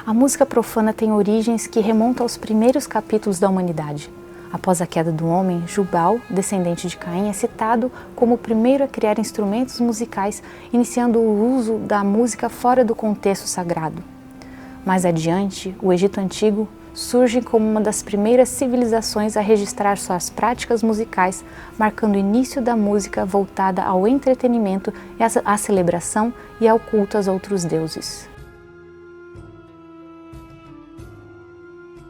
A música profana tem origens que remontam aos primeiros capítulos da humanidade. Após a queda do homem, Jubal, descendente de Caim, é citado como o primeiro a criar instrumentos musicais, iniciando o uso da música fora do contexto sagrado. Mais adiante, o Egito Antigo surge como uma das primeiras civilizações a registrar suas práticas musicais, marcando o início da música voltada ao entretenimento, à celebração e ao culto aos outros deuses.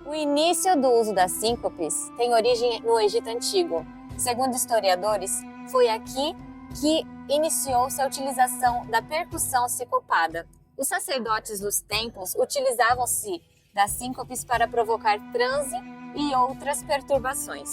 O início do uso das síncopes tem origem no Egito Antigo. Segundo historiadores, foi aqui que iniciou-se a utilização da percussão sincopada. Os sacerdotes dos templos utilizavam-se das síncopes para provocar transe e outras perturbações.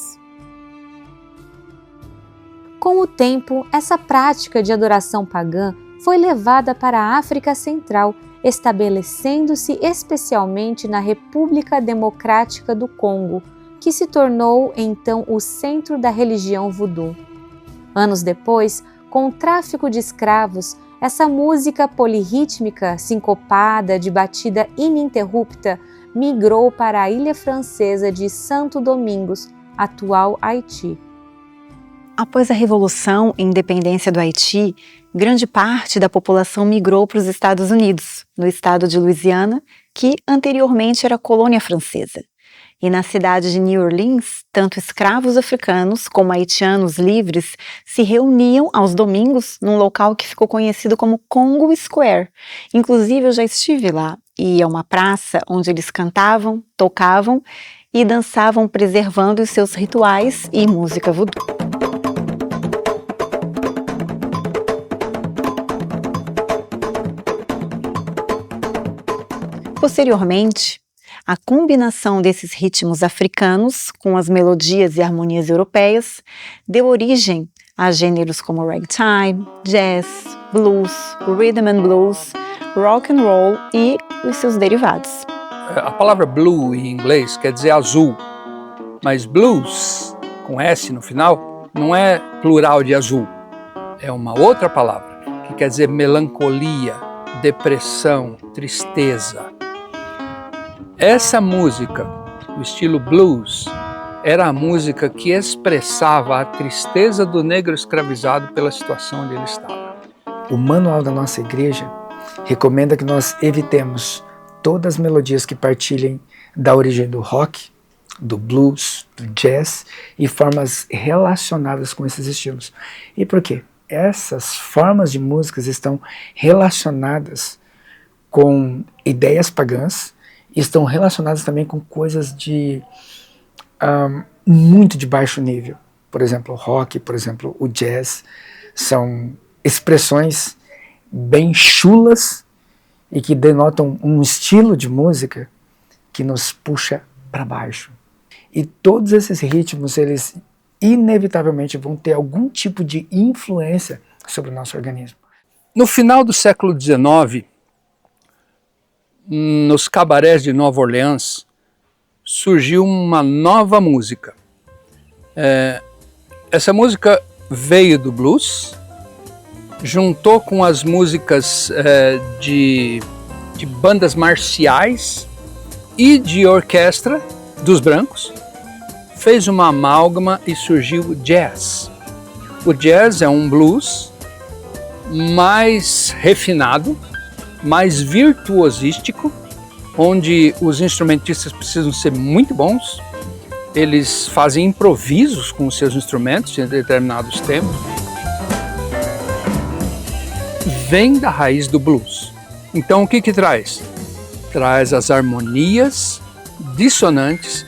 Com o tempo, essa prática de adoração pagã foi levada para a África Central, estabelecendo-se especialmente na República Democrática do Congo, que se tornou então o centro da religião voodoo. Anos depois, com o tráfico de escravos, essa música polirrítmica, sincopada, de batida ininterrupta, migrou para a ilha francesa de Santo Domingos, atual Haiti. Após a Revolução e Independência do Haiti, grande parte da população migrou para os Estados Unidos, no estado de Louisiana, que anteriormente era colônia francesa. E na cidade de New Orleans, tanto escravos africanos como haitianos livres se reuniam aos domingos num local que ficou conhecido como Congo Square. Inclusive, eu já estive lá, e é uma praça onde eles cantavam, tocavam e dançavam, preservando os seus rituais e música voodoo. Posteriormente, a combinação desses ritmos africanos com as melodias e harmonias europeias deu origem a gêneros como ragtime, jazz, blues, rhythm and blues, rock and roll e os seus derivados. A palavra blue em inglês quer dizer azul, mas blues, com S no final, não é plural de azul. É uma outra palavra que quer dizer melancolia, depressão, tristeza. Essa música, o estilo blues, era a música que expressava a tristeza do negro escravizado pela situação onde ele estava. O manual da nossa igreja recomenda que nós evitemos todas as melodias que partilhem da origem do rock, do blues, do jazz e formas relacionadas com esses estilos. E por quê? Essas formas de músicas estão relacionadas com ideias pagãs, estão relacionadas também com coisas de muito de baixo nível. Por exemplo, o rock, por exemplo, o jazz, são expressões bem chulas e que denotam um estilo de música que nos puxa para baixo. E todos esses ritmos, eles inevitavelmente vão ter algum tipo de influência sobre o nosso organismo. No final do século XIX, nos cabarés de Nova Orleans, surgiu uma nova música. Essa música veio do blues, juntou com as músicas de bandas marciais e de orquestra dos brancos, fez uma amálgama e surgiu o jazz. O jazz é um blues mais refinado, mais virtuosístico, onde os instrumentistas precisam ser muito bons, eles fazem improvisos com os seus instrumentos em determinados tempos. Vem da raiz do blues. Então o que traz? Traz as harmonias dissonantes,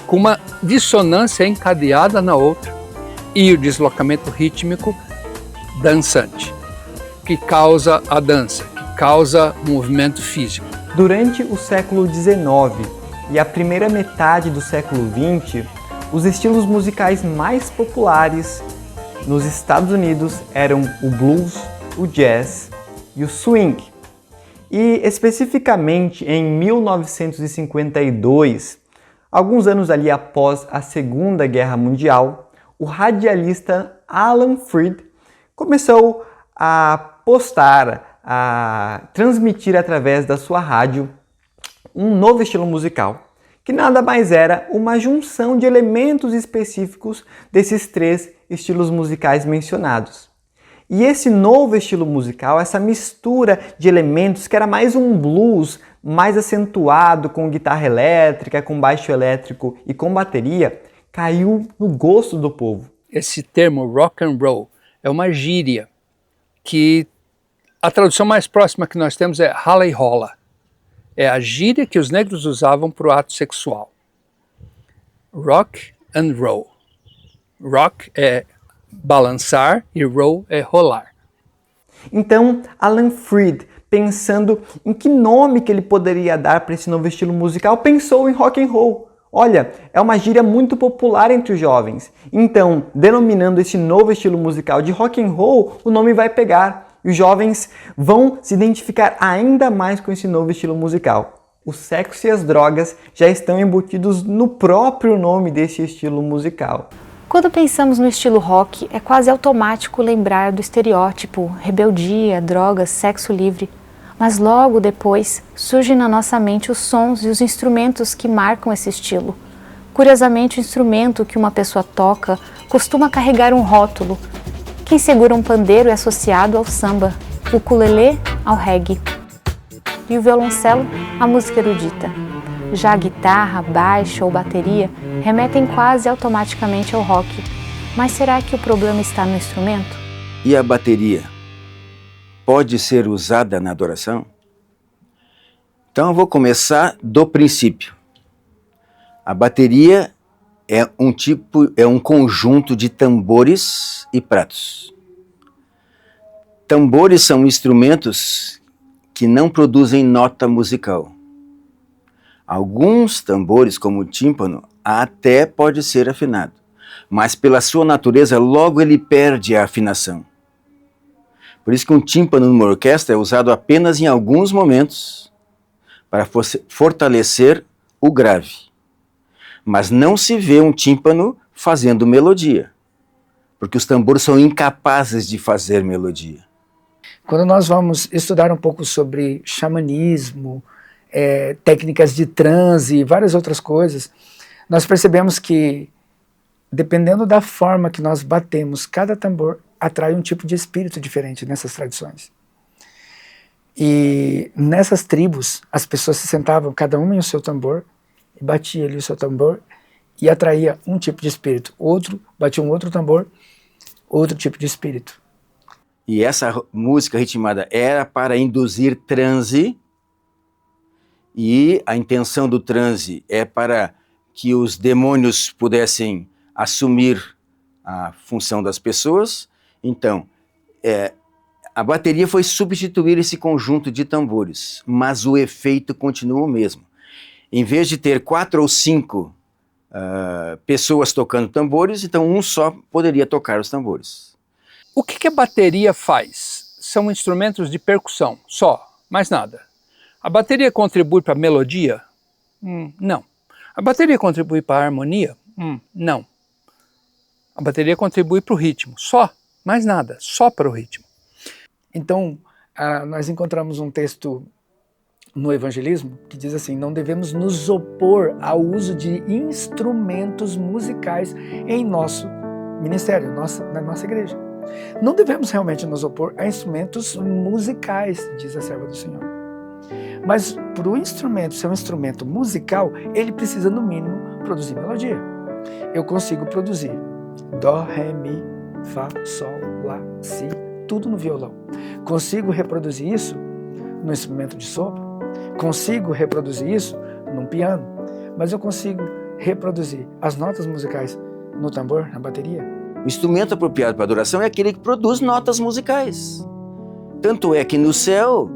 com uma dissonância encadeada na outra, e o deslocamento rítmico dançante, que causa a dança, que causa movimento físico. Durante o século XIX e a primeira metade do século XX, os estilos musicais mais populares nos Estados Unidos eram o blues, o jazz e o swing. E especificamente em 1952, alguns anos ali após a Segunda Guerra Mundial, o radialista Alan Freed começou a postar, a transmitir através da sua rádio um novo estilo musical, que nada mais era uma junção de elementos específicos desses 3 estilos musicais mencionados. E esse novo estilo musical, essa mistura de elementos que era mais um blues, mais acentuado com guitarra elétrica, com baixo elétrico e com bateria, caiu no gosto do povo. Esse termo rock and roll é uma gíria que a tradução mais próxima que nós temos é rala e rola. É a gíria que os negros usavam para o ato sexual. Rock and roll. Rock é balançar e roll é rolar. Então, Alan Freed, pensando em que nome que ele poderia dar para esse novo estilo musical, pensou em rock and roll. Olha, é uma gíria muito popular entre os jovens. Então, denominando esse novo estilo musical de rock and roll, o nome vai pegar. E os jovens vão se identificar ainda mais com esse novo estilo musical. O sexo e as drogas já estão embutidos no próprio nome desse estilo musical. Quando pensamos no estilo rock, é quase automático lembrar do estereótipo rebeldia, drogas, sexo livre. Mas logo depois surgem na nossa mente os sons e os instrumentos que marcam esse estilo. Curiosamente, o instrumento que uma pessoa toca costuma carregar um rótulo. Quem segura um pandeiro é associado ao samba, o ukulele ao reggae e o violoncelo à música erudita. Já a guitarra, baixo ou bateria remetem quase automaticamente ao rock. Mas será que o problema está no instrumento? E a bateria pode ser usada na adoração? Então eu vou começar do princípio. A bateria é um conjunto de tambores e pratos. Tambores são instrumentos que não produzem nota musical. Alguns tambores, como o tímpano, até pode ser afinado, mas pela sua natureza logo ele perde a afinação. Por isso que um tímpano numa orquestra é usado apenas em alguns momentos para fortalecer o grave. Mas não se vê um tímpano fazendo melodia, porque os tambores são incapazes de fazer melodia. Quando nós vamos estudar um pouco sobre xamanismo, técnicas de transe e várias outras coisas, nós percebemos que, dependendo da forma que nós batemos, cada tambor atrai um tipo de espírito diferente nessas tradições. E nessas tribos, as pessoas se sentavam, cada uma em o seu tambor, e batia ali o seu tambor, e atraía um tipo de espírito. Outro batia um outro tambor, outro tipo de espírito. E essa música ritmada era para induzir transe, e a intenção do transe é para que os demônios pudessem assumir a função das pessoas. Então, a bateria foi substituir esse conjunto de tambores, mas o efeito continua o mesmo. Em vez de ter 4 ou 5 pessoas tocando tambores, então um só poderia tocar os tambores. O que a bateria faz? São instrumentos de percussão, só, mais nada. A bateria contribui para a melodia? Não. A bateria contribui para a harmonia? Não. A bateria contribui para o ritmo, só, mais nada, só para o ritmo. Então, nós encontramos um texto no Evangelismo que diz assim: não devemos nos opor ao uso de instrumentos musicais em nosso ministério, na nossa igreja. Não devemos realmente nos opor a instrumentos musicais, diz a serva do Senhor. Mas para o instrumento ser um instrumento musical, ele precisa, no mínimo, produzir melodia. Eu consigo produzir Dó, Ré, Mi, Fá, Sol, Lá, Si, tudo no violão. Consigo reproduzir isso no instrumento de sopro. Consigo reproduzir isso num piano. Mas eu consigo reproduzir as notas musicais no tambor, na bateria. O instrumento apropriado para adoração é aquele que produz notas musicais. Tanto é que no céu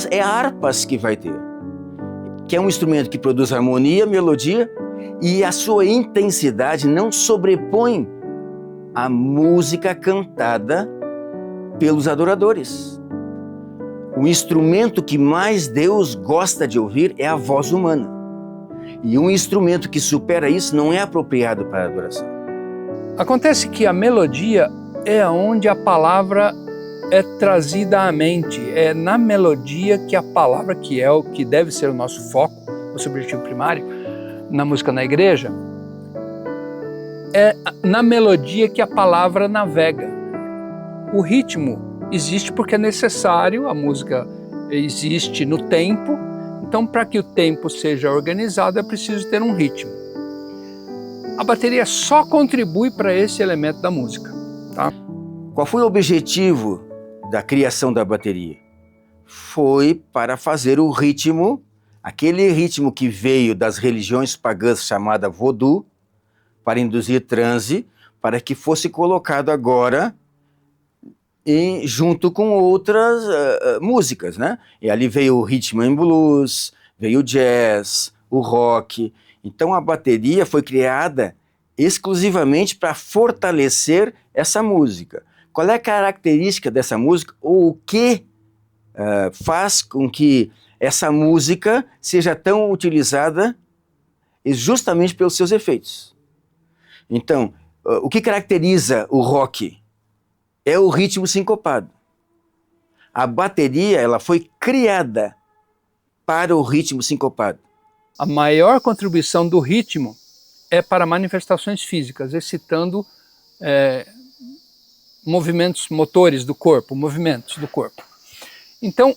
é harpas que vai ter, que é um instrumento que produz harmonia, melodia, e a sua intensidade não sobrepõe a música cantada pelos adoradores. O instrumento que mais Deus gosta de ouvir é a voz humana. E um instrumento que supera isso não é apropriado para a adoração. Acontece que a melodia é onde a palavra é trazida à mente, é na melodia que a palavra, que é o que deve ser o nosso foco, nosso objetivo primário, na música na igreja, é na melodia que a palavra navega. O ritmo existe porque é necessário, a música existe no tempo, então para que o tempo seja organizado é preciso ter um ritmo. A bateria só contribui para esse elemento da música. Tá? Qual foi o objetivo da criação da bateria? Foi para fazer o ritmo, aquele ritmo que veio das religiões pagãs chamada voodoo, para induzir transe, para que fosse colocado agora junto com outras músicas, né? E ali veio o rhythm and blues, veio o jazz, o rock. Então a bateria foi criada exclusivamente para fortalecer essa música. Qual é a característica dessa música ou o que faz com que essa música seja tão utilizada justamente pelos seus efeitos? Então, o que caracteriza o rock é o ritmo sincopado. A bateria, ela foi criada para o ritmo sincopado. A maior contribuição do ritmo é para manifestações físicas, excitando movimentos motores do corpo, movimentos do corpo. Então,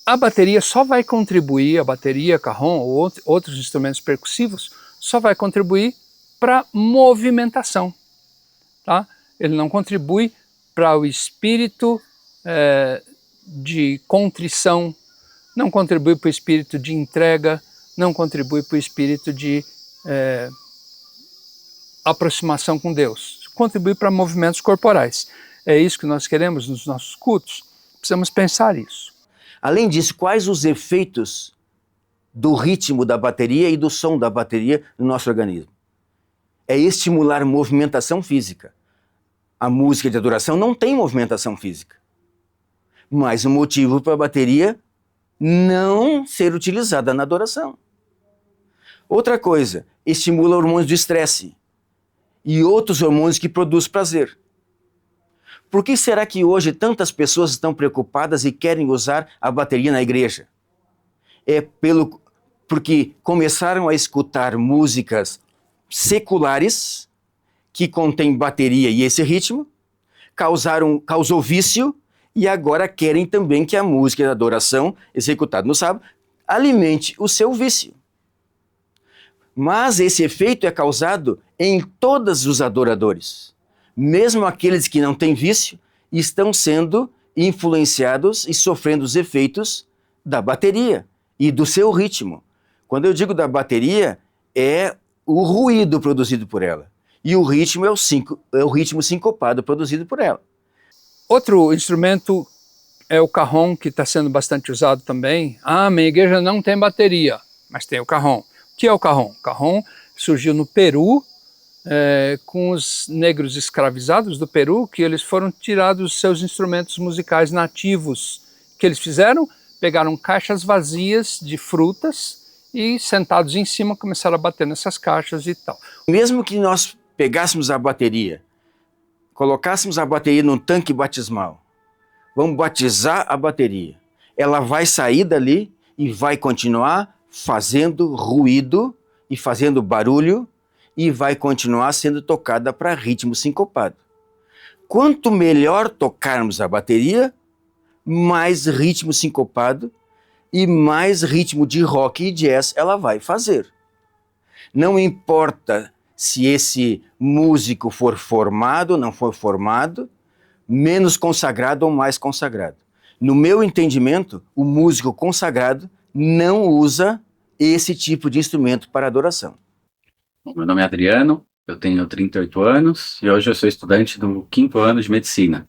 a bateria só vai contribuir, a bateria, cajon ou outros instrumentos percussivos, só vai contribuir para movimentação, tá? Ele não contribui para o espírito de contrição, não contribui para o espírito de entrega, não contribui para o espírito de aproximação com Deus. Contribui para movimentos corporais. É isso que nós queremos nos nossos cultos. Precisamos pensar isso. Além disso, quais os efeitos do ritmo da bateria e do som da bateria no nosso organismo? É estimular movimentação física. A música de adoração não tem movimentação física. Mas o motivo para a bateria não ser utilizada na adoração. Outra coisa, estimula hormônios do estresse e outros hormônios que produzem prazer. Por que será que hoje tantas pessoas estão preocupadas e querem usar a bateria na igreja? Porque começaram a escutar músicas seculares que contêm bateria e esse ritmo, causou vício e agora querem também que a música da adoração, executada no sábado, alimente o seu vício. Mas esse efeito é causado em todos os adoradores. Mesmo aqueles que não têm vício estão sendo influenciados e sofrendo os efeitos da bateria e do seu ritmo. Quando eu digo da bateria, é o ruído produzido por ela. E o ritmo é o ritmo sincopado produzido por ela. Outro instrumento é o cajon, que está sendo bastante usado também. Minha igreja não tem bateria, mas tem o cajon. O que é o cajon? O cajon surgiu no Peru, com os negros escravizados do Peru, que eles foram tirados dos seus instrumentos musicais nativos. O que eles fizeram? Pegaram caixas vazias de frutas e, sentados em cima, começaram a bater nessas caixas e tal. Mesmo que nós pegássemos a bateria, colocássemos a bateria num tanque batismal, vamos batizar a bateria, ela vai sair dali e vai continuar fazendo ruído e fazendo barulho e vai continuar sendo tocada para ritmo sincopado. Quanto melhor tocarmos a bateria, mais ritmo sincopado e mais ritmo de rock e jazz ela vai fazer. Não importa se esse músico for formado ou não for formado, menos consagrado ou mais consagrado. No meu entendimento, o músico consagrado não usa esse tipo de instrumento para adoração. Meu nome é Adriano, eu tenho 38 anos e hoje eu sou estudante do 5º ano de medicina.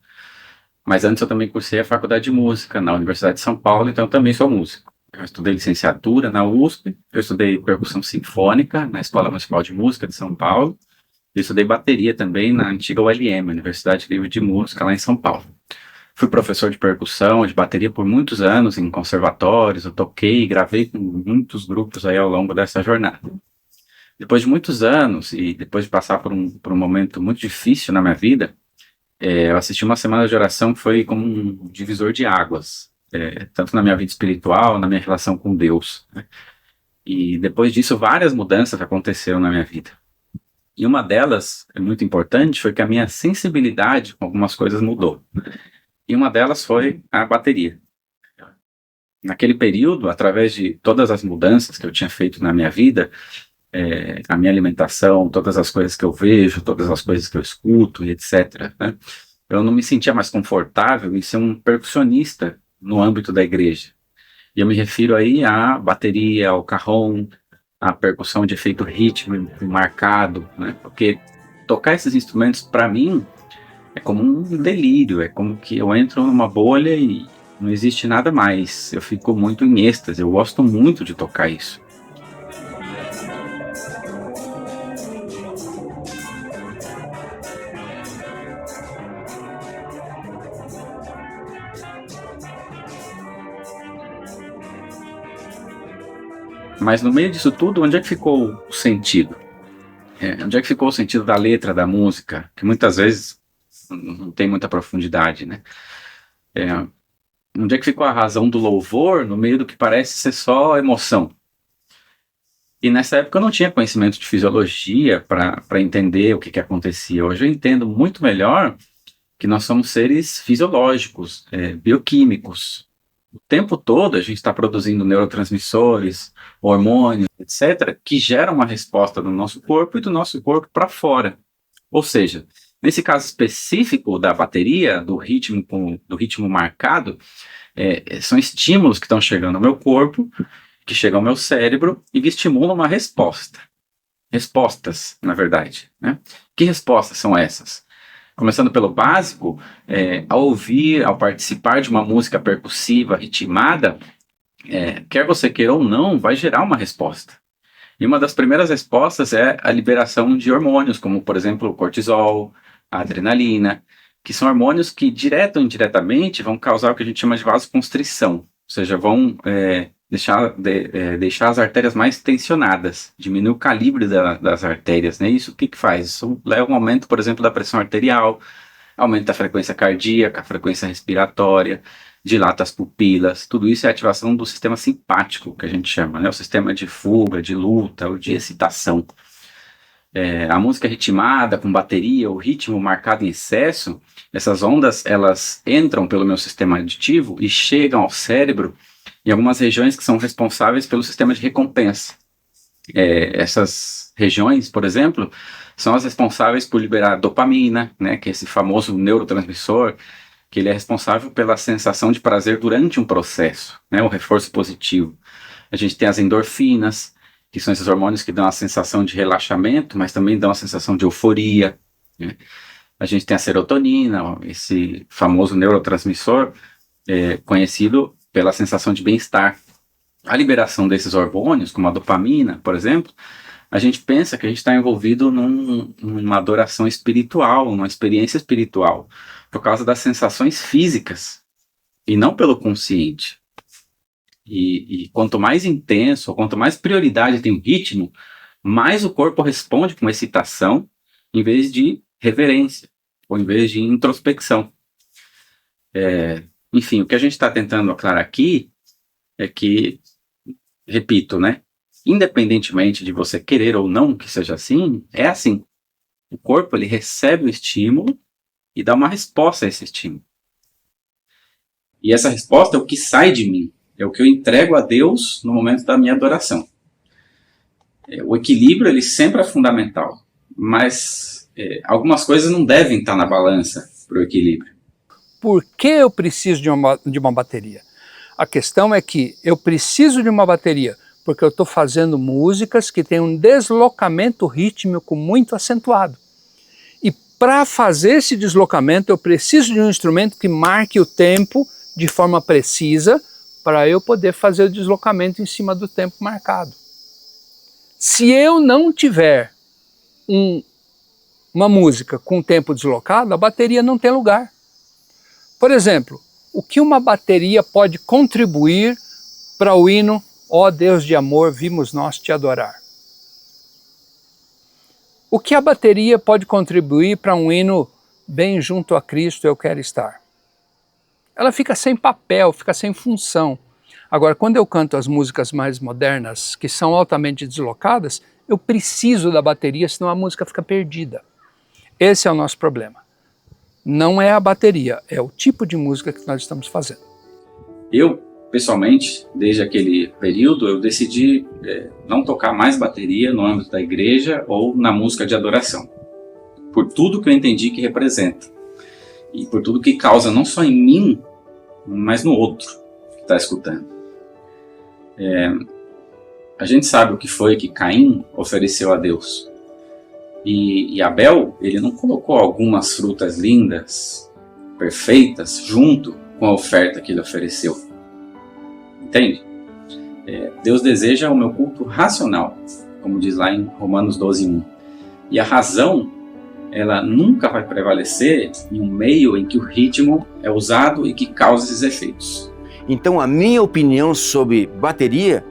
Mas antes eu também cursei a faculdade de música na Universidade de São Paulo, então eu também sou músico. Eu estudei licenciatura na USP, eu estudei percussão sinfônica na Escola Municipal de Música de São Paulo, e estudei bateria também na antiga ULM, Universidade Livre de Música, lá em São Paulo. Fui professor de percussão, de bateria por muitos anos em conservatórios, eu toquei e gravei com muitos grupos aí ao longo dessa jornada. Depois de muitos anos e depois de passar por um momento muito difícil na minha vida, Eu assisti uma semana de oração que foi como um divisor de águas, tanto na minha vida espiritual, na minha relação com Deus, né? E depois disso, várias mudanças aconteceram na minha vida. E uma delas, muito importante, foi que a minha sensibilidade com algumas coisas mudou. E uma delas foi a bateria. Naquele período, através de todas as mudanças que eu tinha feito na minha vida, a minha alimentação, todas as coisas que eu vejo, todas as coisas que eu escuto, e etc., né? Eu não me sentia mais confortável em ser um percussionista no âmbito da igreja. E eu me refiro aí à bateria, ao cajón, à percussão de efeito rítmico marcado, né? Porque tocar esses instrumentos, para mim, é como um delírio, é como que eu entro numa bolha e não existe nada mais. Eu fico muito em êxtase, eu gosto muito de tocar isso. Mas no meio disso tudo, onde é que ficou o sentido? Onde é que ficou o sentido da letra, da música? Que muitas vezes não tem muita profundidade, né? Onde é que ficou a razão do louvor no meio do que parece ser só emoção? E nessa época eu não tinha conhecimento de fisiologia para entender o que acontecia. Hoje eu entendo muito melhor que nós somos seres fisiológicos, bioquímicos. O tempo todo a gente está produzindo neurotransmissores, hormônios, etc., que geram uma resposta do nosso corpo e do nosso corpo para fora. Ou seja, nesse caso específico da bateria, do ritmo marcado, são estímulos que estão chegando ao meu corpo, que chegam ao meu cérebro e que estimulam uma resposta. Respostas, na verdade, né? Que respostas são essas? Começando pelo básico, ao ouvir, ao participar de uma música percussiva, ritmada, quer você queira ou não, vai gerar uma resposta. E uma das primeiras respostas é a liberação de hormônios, como, por exemplo, o cortisol, a adrenalina, que são hormônios que, direto ou indiretamente, vão causar o que a gente chama de vasoconstrição, ou seja, vão deixar as artérias mais tensionadas, diminuir o calibre das artérias, né? Isso o que faz? Isso leva a um aumento, por exemplo, da pressão arterial, aumenta a frequência cardíaca, a frequência respiratória, dilata as pupilas, tudo isso é ativação do sistema simpático, que a gente chama, né? O sistema de fuga, de luta, ou de excitação. A música ritmada, com bateria, o ritmo marcado em excesso, essas ondas, elas entram pelo meu sistema aditivo e chegam ao cérebro em algumas regiões que são responsáveis pelo sistema de recompensa. Essas regiões, por exemplo, são as responsáveis por liberar dopamina, né, que é esse famoso neurotransmissor, que ele é responsável pela sensação de prazer durante um processo, né, o reforço positivo. A gente tem as endorfinas, que são esses hormônios que dão a sensação de relaxamento, mas também dão a sensação de euforia, né? A gente tem a serotonina, esse famoso neurotransmissor, conhecido pela sensação de bem-estar. A liberação desses hormônios, como a dopamina, por exemplo, a gente pensa que a gente está envolvido numa adoração espiritual, numa experiência espiritual, por causa das sensações físicas, e não pelo consciente. E quanto mais intenso, quanto mais prioridade tem o ritmo, mais o corpo responde com excitação, em vez de reverência, ou em vez de introspecção. Enfim, o que a gente está tentando aclarar aqui é que, repito, né? Independentemente de você querer ou não que seja assim, é assim. O corpo, ele recebe o estímulo e dá uma resposta a esse estímulo. E essa resposta é o que sai de mim, é o que eu entrego a Deus no momento da minha adoração. O equilíbrio, ele sempre é fundamental, mas algumas coisas não devem estar na balança para o equilíbrio. Por que eu preciso de uma bateria? A questão é que eu preciso de uma bateria porque eu estou fazendo músicas que têm um deslocamento rítmico muito acentuado. E para fazer esse deslocamento, eu preciso de um instrumento que marque o tempo de forma precisa para eu poder fazer o deslocamento em cima do tempo marcado. Se eu não tiver uma música com tempo deslocado, a bateria não tem lugar. Por exemplo, o que uma bateria pode contribuir para o hino "Ó Deus de amor, vimos nós te adorar"? O que a bateria pode contribuir para um hino bem junto a Cristo eu quero estar. Ela fica sem papel, fica sem função. Agora, quando eu canto as músicas mais modernas, que são altamente deslocadas, eu preciso da bateria, senão a música fica perdida. Esse é o nosso problema. Não é a bateria, é o tipo de música que nós estamos fazendo. Eu, pessoalmente, desde aquele período, eu decidi não tocar mais bateria no âmbito da igreja ou na música de adoração. Por tudo que eu entendi que representa. E por tudo que causa, não só em mim, mas no outro que está escutando. A gente sabe o que foi que Caim ofereceu a Deus. E Abel, ele não colocou algumas frutas lindas, perfeitas, junto com a oferta que ele ofereceu. Entende? Deus deseja o meu culto racional, como diz lá em Romanos 12:1. E a razão, ela nunca vai prevalecer em um meio em que o ritmo é usado e que causa esses efeitos. Então, a minha opinião sobre bateria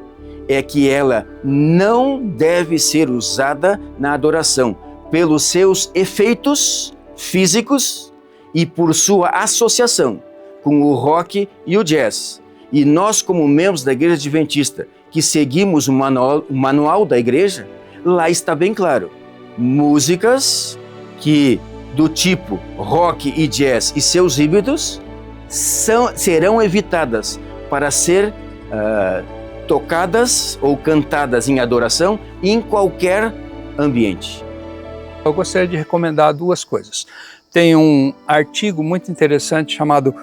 é que ela não deve ser usada na adoração pelos seus efeitos físicos e por sua associação com o rock e o jazz. E nós, como membros da Igreja Adventista, que seguimos o manual da igreja, lá está bem claro. Músicas que, do tipo rock e jazz e seus híbridos, serão evitadas para ser tocadas ou cantadas em adoração em qualquer ambiente. Eu gostaria de recomendar duas coisas. Tem um artigo muito interessante chamado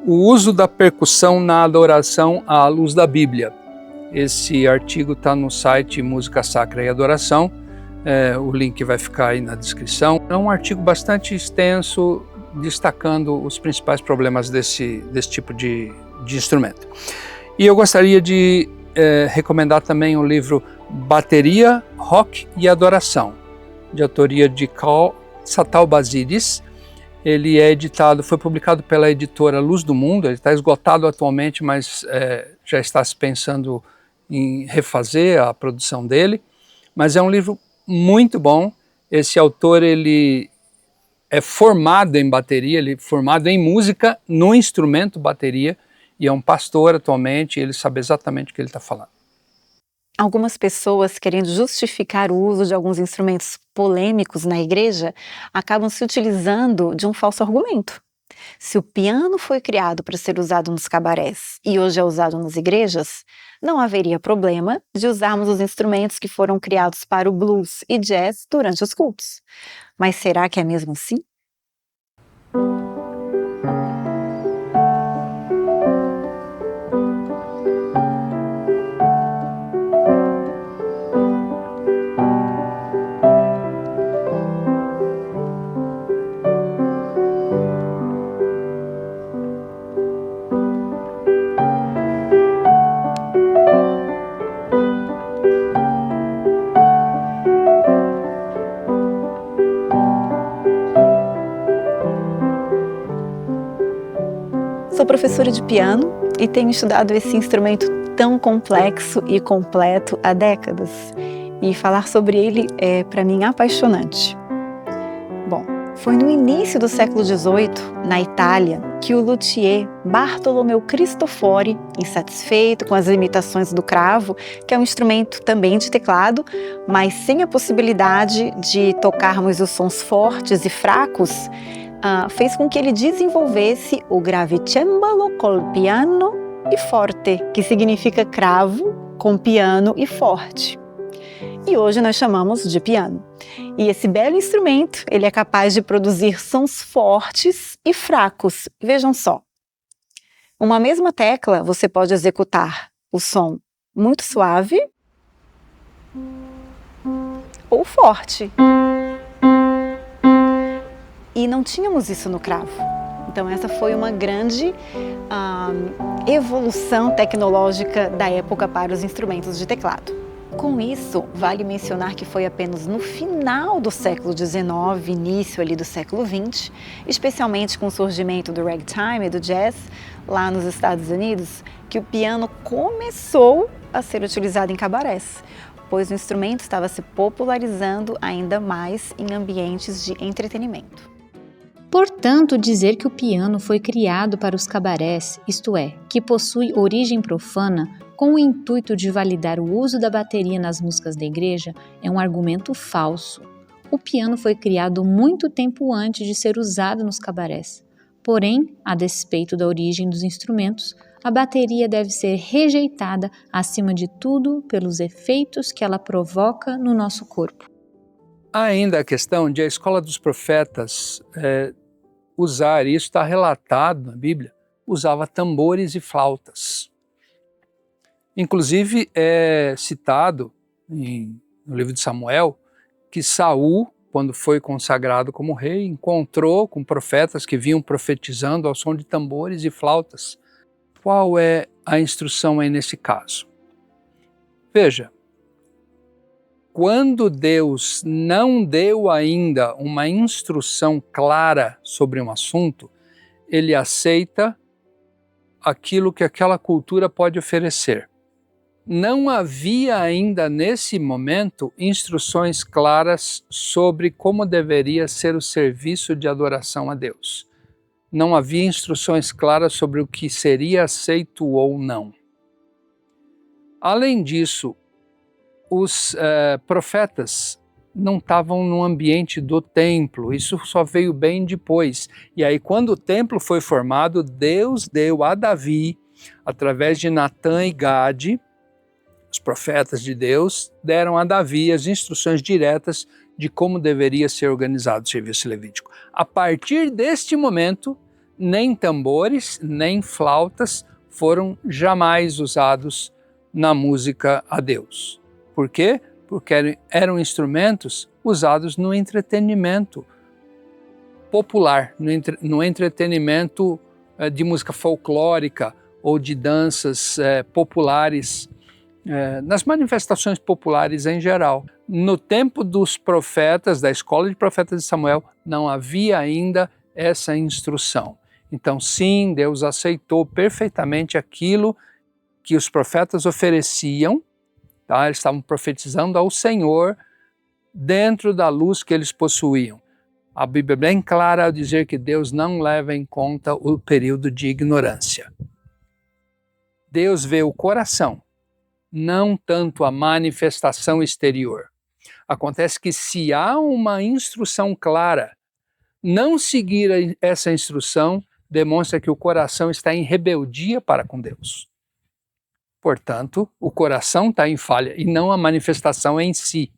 O uso da percussão na adoração à luz da Bíblia. Esse artigo está no site Música Sacra e Adoração. O link vai ficar aí na descrição. É um artigo bastante extenso, destacando os principais problemas desse tipo de instrumento. E eu gostaria de recomendar também o livro Bateria, Rock e Adoração, de autoria de Carl Satal-Bassidis. Ele é editado, foi publicado pela editora Luz do Mundo, ele está esgotado atualmente, mas já está se pensando em refazer a produção dele. Mas é um livro muito bom. Esse autor, ele é formado em bateria, ele é formado em música no instrumento bateria e é um pastor atualmente, e ele sabe exatamente o que ele está falando. Algumas pessoas, querendo justificar o uso de alguns instrumentos polêmicos na igreja, acabam se utilizando de um falso argumento. Se o piano foi criado para ser usado nos cabarés e hoje é usado nas igrejas, não haveria problema de usarmos os instrumentos que foram criados para o blues e jazz durante os cultos. Mas será que é mesmo assim? Sou professora de piano e tenho estudado esse instrumento tão complexo e completo há décadas. E falar sobre ele é, para mim, apaixonante. Bom, foi no início do século XVIII, na Itália, que o luthier Bartolomeu Cristofori, insatisfeito com as limitações do cravo, que é um instrumento também de teclado, mas sem a possibilidade de tocarmos os sons fortes e fracos, fez com que ele desenvolvesse o gravicembalo col piano e forte, que significa cravo com piano e forte. E hoje nós chamamos de piano. E esse belo instrumento, ele é capaz de produzir sons fortes e fracos. Vejam só. Uma mesma tecla, você pode executar o som muito suave ou forte. E não tínhamos isso no cravo. Então essa foi uma grande evolução tecnológica da época para os instrumentos de teclado. Com isso, vale mencionar que foi apenas no final do século XIX, início ali do século XX, especialmente com o surgimento do ragtime e do jazz, lá nos Estados Unidos, que o piano começou a ser utilizado em cabarés, pois o instrumento estava se popularizando ainda mais em ambientes de entretenimento. Portanto, dizer que o piano foi criado para os cabarés, isto é, que possui origem profana, com o intuito de validar o uso da bateria nas músicas da igreja, é um argumento falso. O piano foi criado muito tempo antes de ser usado nos cabarés. Porém, a despeito da origem dos instrumentos, a bateria deve ser rejeitada, acima de tudo, pelos efeitos que ela provoca no nosso corpo. Há ainda a questão de a escola dos profetas usar, e isso está relatado na Bíblia, usava tambores e flautas. Inclusive é citado no livro de Samuel que Saul, quando foi consagrado como rei, encontrou com profetas que vinham profetizando ao som de tambores e flautas. Qual é a instrução aí nesse caso? Veja, quando Deus não deu ainda uma instrução clara sobre um assunto, ele aceita aquilo que aquela cultura pode oferecer. Não havia ainda nesse momento instruções claras sobre como deveria ser o serviço de adoração a Deus. Não havia instruções claras sobre o que seria aceito ou não. Além disso, os profetas não estavam no ambiente do templo, isso só veio bem depois. E aí, quando o templo foi formado, Deus deu a Davi, através de Natã e Gade, os profetas de Deus, deram a Davi as instruções diretas de como deveria ser organizado o serviço levítico. A partir deste momento, nem tambores, nem flautas foram jamais usados na música a Deus. Por quê? Porque eram instrumentos usados no entretenimento popular, no entretenimento de música folclórica ou de danças populares, nas manifestações populares em geral. No tempo dos profetas, da escola de profetas de Samuel, não havia ainda essa instrução. Então, sim, Deus aceitou perfeitamente aquilo que os profetas ofereciam, tá? Eles estavam profetizando ao Senhor dentro da luz que eles possuíam. A Bíblia é bem clara ao dizer que Deus não leva em conta o período de ignorância. Deus vê o coração, não tanto a manifestação exterior. Acontece que se há uma instrução clara, não seguir essa instrução demonstra que o coração está em rebeldia para com Deus. Portanto, o coração está em falha e não a manifestação em si.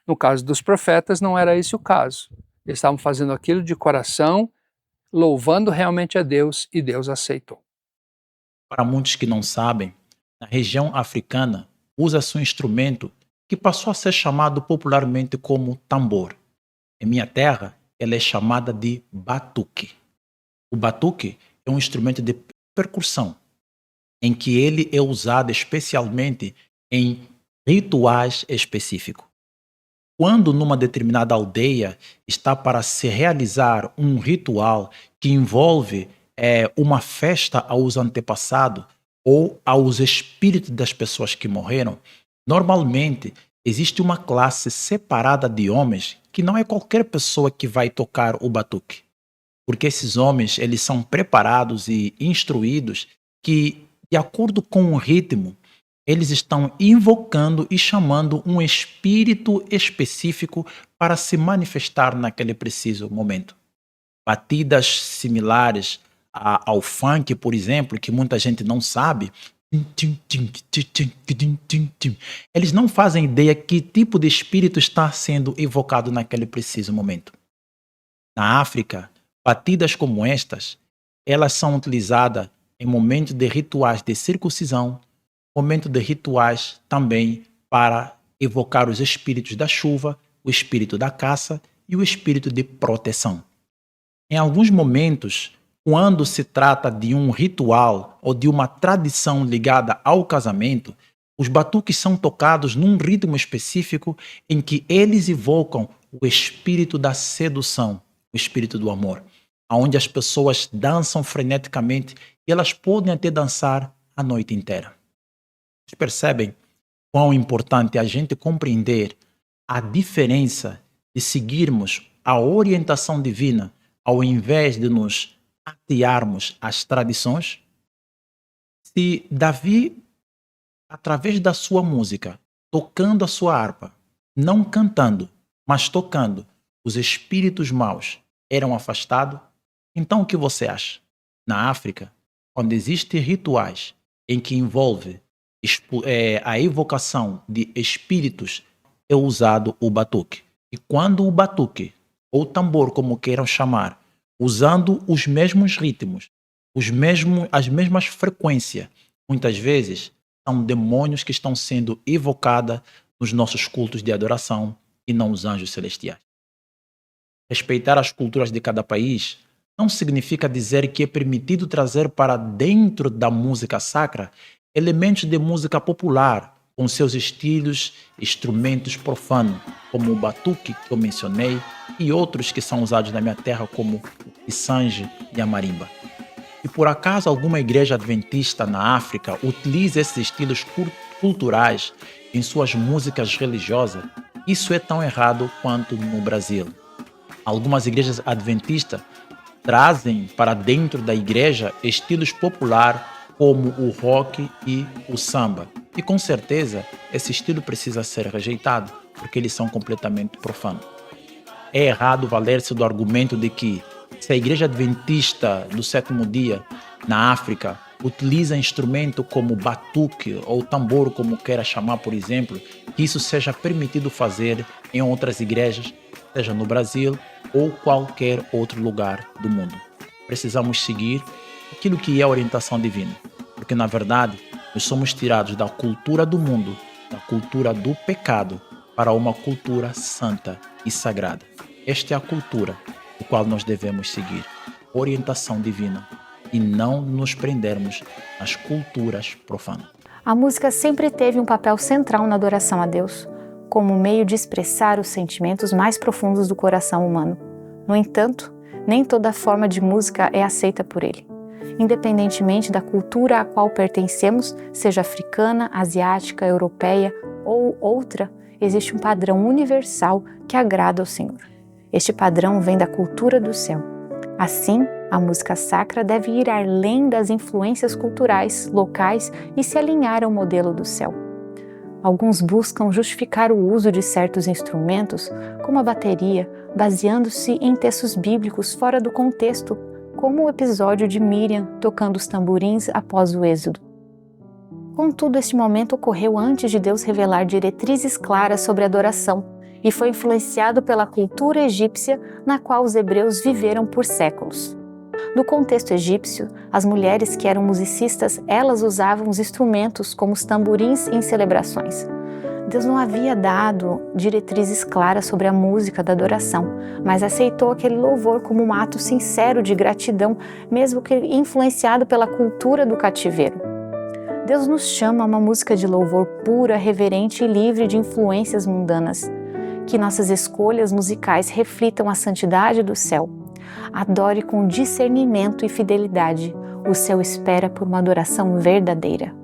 No caso dos profetas, não era esse o caso. Eles estavam fazendo aquilo de coração, louvando realmente a Deus, e Deus aceitou. Para muitos que não sabem, na região africana, usa-se um instrumento que passou a ser chamado popularmente como tambor. Em minha terra, ela é chamada de batuque. O batuque é um instrumento de percussão, em que ele é usado especialmente em rituais específicos. Quando numa determinada aldeia está para se realizar um ritual que envolve uma festa aos antepassados ou aos espíritos das pessoas que morreram, normalmente existe uma classe separada de homens que não é qualquer pessoa que vai tocar o batuque. Porque esses homens, eles são preparados e instruídos que, de acordo com o ritmo, eles estão invocando e chamando um espírito específico para se manifestar naquele preciso momento. Batidas similares ao funk, por exemplo, que muita gente não sabe, eles não fazem ideia que tipo de espírito está sendo evocado naquele preciso momento. Na África, batidas como estas, elas são utilizadas em momentos de rituais de circuncisão, momento de rituais também para evocar os espíritos da chuva, o espírito da caça e o espírito de proteção. Em alguns momentos, quando se trata de um ritual ou de uma tradição ligada ao casamento, os batuques são tocados num ritmo específico em que eles evocam o espírito da sedução, o espírito do amor, onde as pessoas dançam freneticamente e elas podem até dançar a noite inteira. Vocês percebem quão importante é a gente compreender a diferença de seguirmos a orientação divina ao invés de nos atearmos às tradições? Se Davi, através da sua música, tocando a sua harpa, não cantando, mas tocando, os espíritos maus eram afastados, então o que você acha? Na África, quando existem rituais em que envolve a evocação de espíritos, é usado o batuque. E quando o batuque, ou tambor, como queiram chamar, usando os mesmos ritmos, as mesmas frequências, muitas vezes são demônios que estão sendo evocados nos nossos cultos de adoração e não os anjos celestiais. Respeitar as culturas de cada país não significa dizer que é permitido trazer para dentro da música sacra elementos de música popular, com seus estilos, instrumentos profanos, como o batuque que eu mencionei, e outros que são usados na minha terra, como o pisange e a marimba. Se por acaso alguma igreja adventista na África utiliza esses estilos culturais em suas músicas religiosas, isso é tão errado quanto no Brasil. Algumas igrejas adventistas trazem para dentro da igreja estilos populares como o rock e o samba. E com certeza esse estilo precisa ser rejeitado, porque eles são completamente profanos. É errado valer-se do argumento de que se a igreja adventista do sétimo dia na África utiliza instrumento como batuque ou tambor, como queira chamar, por exemplo, que isso seja permitido fazer em outras igrejas, seja no Brasil ou qualquer outro lugar do mundo. Precisamos seguir aquilo que é a orientação divina, porque na verdade nós somos tirados da cultura do mundo, da cultura do pecado, para uma cultura santa e sagrada. Esta é a cultura do qual nós devemos seguir, orientação divina, e não nos prendermos nas culturas profanas. A música sempre teve um papel central na adoração a Deus, como meio de expressar os sentimentos mais profundos do coração humano. No entanto, nem toda forma de música é aceita por ele. Independentemente da cultura a qual pertencemos, seja africana, asiática, europeia ou outra, existe um padrão universal que agrada ao Senhor. Este padrão vem da cultura do céu. Assim, a música sacra deve ir além das influências culturais, locais e se alinhar ao modelo do céu. Alguns buscam justificar o uso de certos instrumentos, como a bateria, baseando-se em textos bíblicos fora do contexto, como o episódio de Miriam tocando os tamborins após o Êxodo. Contudo, este momento ocorreu antes de Deus revelar diretrizes claras sobre a adoração e foi influenciado pela cultura egípcia na qual os hebreus viveram por séculos. No contexto egípcio, as mulheres que eram musicistas, elas usavam os instrumentos como os tamborins em celebrações. Deus não havia dado diretrizes claras sobre a música da adoração, mas aceitou aquele louvor como um ato sincero de gratidão, mesmo que influenciado pela cultura do cativeiro. Deus nos chama a uma música de louvor pura, reverente e livre de influências mundanas. Que nossas escolhas musicais reflitam a santidade do céu. Adore com discernimento e fidelidade. O céu espera por uma adoração verdadeira.